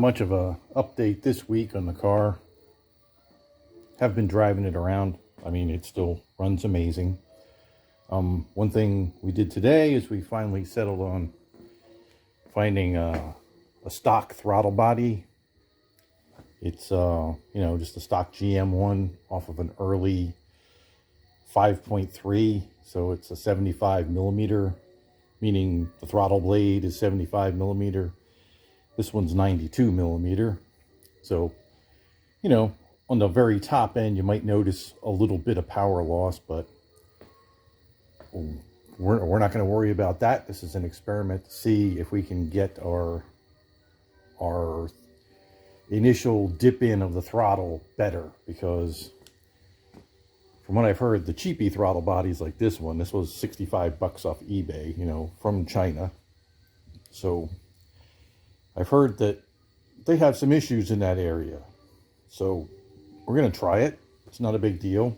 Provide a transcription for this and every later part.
Not much of a update this week on the car. Have been driving it around. I mean, it still runs amazing. One thing we did today is we finally settled on finding a stock throttle body. It's just a stock GM one off of an early 5.3, so it's a 75 millimeter, meaning the throttle blade is 75 millimeter. This one's 92 millimeter. So, on the very top end, you might notice a little bit of power loss, but we're not going to worry about that. This is an experiment to see if we can get our initial dip in of the throttle better, because from what I've heard, the cheapy throttle bodies like this one, this was 65 bucks off eBay, from China. So I've heard that they have some issues in that area. So we're going to try it. It's not a big deal.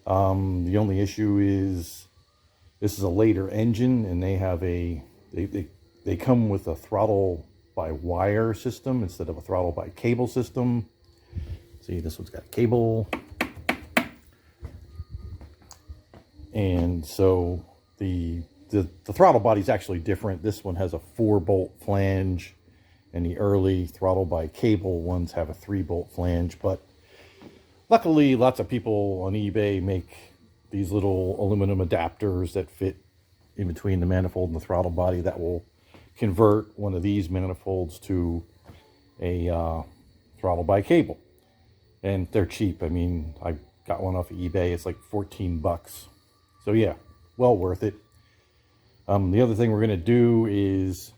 The only issue is this is a later engine, and they have they come with a throttle by wire system instead of a throttle by cable system. See, this one's got a cable. And so the throttle body is actually different. This one has a 4-bolt flange, and the early throttle by cable ones have a 3-bolt flange. But luckily, lots of people on eBay make these little aluminum adapters that fit in between the manifold and the throttle body that will convert one of these manifolds to a throttle by cable. And they're cheap. I mean, I got one off of eBay. It's like 14 bucks. So yeah, well worth it. The other thing we're going to do is,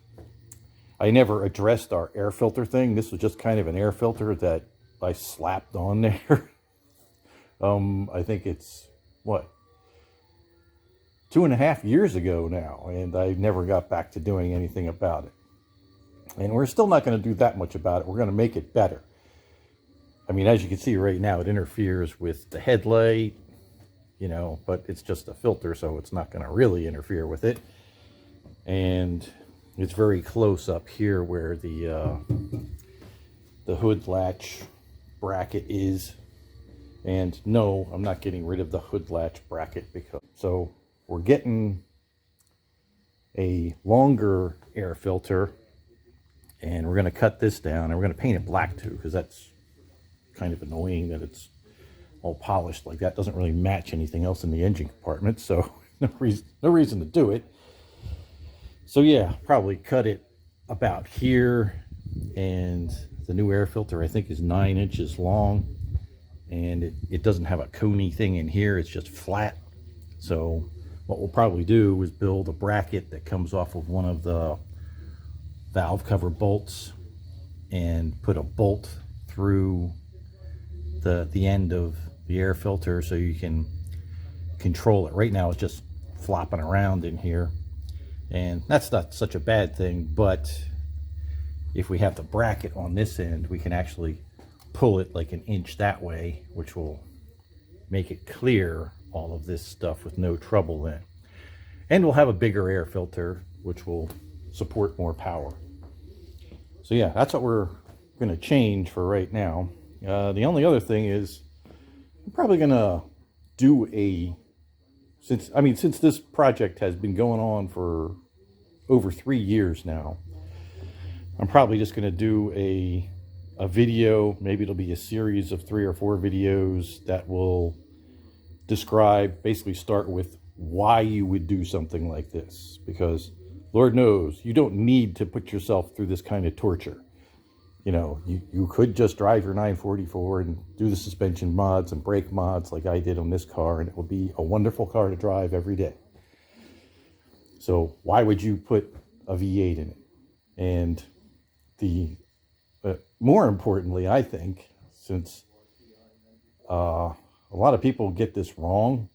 I never addressed our air filter thing. This was just kind of an air filter that I slapped on there. I think it's, 2.5 years ago now, and I never got back to doing anything about it. And we're still not going to do that much about it. We're going to make it better. I mean, as you can see right now, it interferes with the headlight, but it's just a filter, so it's not going to really interfere with it. And it's very close up here where the hood latch bracket is. And no, I'm not getting rid of the hood latch bracket, so we're getting a longer air filter, and we're going to cut this down, and we're going to paint it black too, because that's kind of annoying that it's all polished like that. Doesn't really match anything else in the engine compartment, so no reason to do it. So yeah, probably cut it about here, and the new air filter I think is 9 inches long, and it doesn't have a coney thing in here. It's just flat. So what we'll probably do is build a bracket that comes off of one of the valve cover bolts and put a bolt through the end of the air filter so you can control it. Right now it's just flopping around in here, and that's not such a bad thing, but if we have the bracket on this end, we can actually pull it like an inch that way, which will make it clear all of this stuff with no trouble then. And we'll have a bigger air filter, which will support more power. So yeah, that's what we're going to change for right now. The only other thing is, I'm probably going to do since this project has been going on for over 3 years now, I'm probably just going to do a video. Maybe it'll be a series of 3 or 4 videos that will basically start with why you would do something like this, because Lord knows you don't need to put yourself through this kind of torture. You could just drive your 944 and do the suspension mods and brake mods like I did on this car, and it would be a wonderful car to drive every day. So why would you put a V8 in it? And more importantly, I think, since a lot of people get this wrong,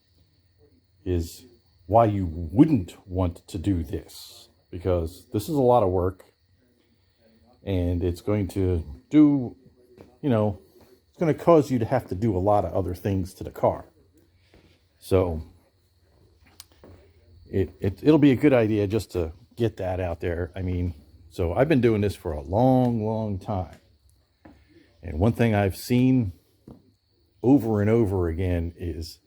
is why you wouldn't want to do this, because this is a lot of work, and it's going to do, it's going to cause you to have to do a lot of other things to the car. So it'll be a good idea just to get that out there. I mean, So I've been doing this for a long, long time. And one thing I've seen over and over again is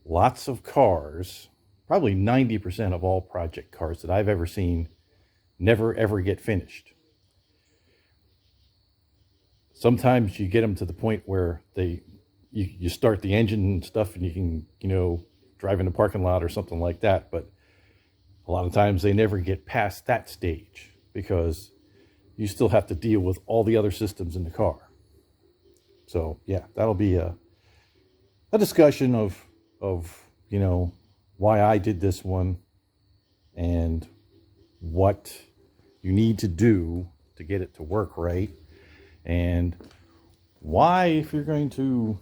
lots of cars, probably 90% of all project cars that I've ever seen, never ever get finished. Sometimes you get them to the point where you start the engine and stuff and you can, drive in the parking lot or something like that. But a lot of times they never get past that stage because you still have to deal with all the other systems in the car. So yeah, that'll be a discussion of why I did this one and what you need to do to get it to work right, and why, if you're going to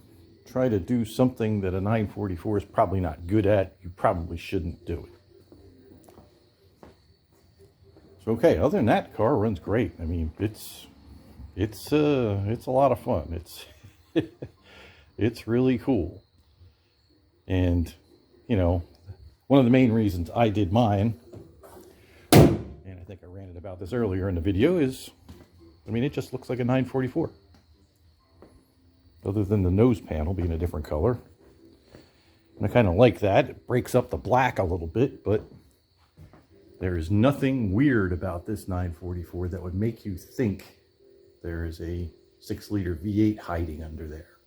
try to do something that a 944 is probably not good at, you probably shouldn't do it. So okay, other than that, the car runs great. I mean, it's a lot of fun. It's really cool. And one of the main reasons I did mine, and I think I ranted about this earlier in the video, is it just looks like a 944. Other than the nose panel being a different color. And I kind of like that. It breaks up the black a little bit, but there is nothing weird about this 944 that would make you think there is a 6-liter V8 hiding under there.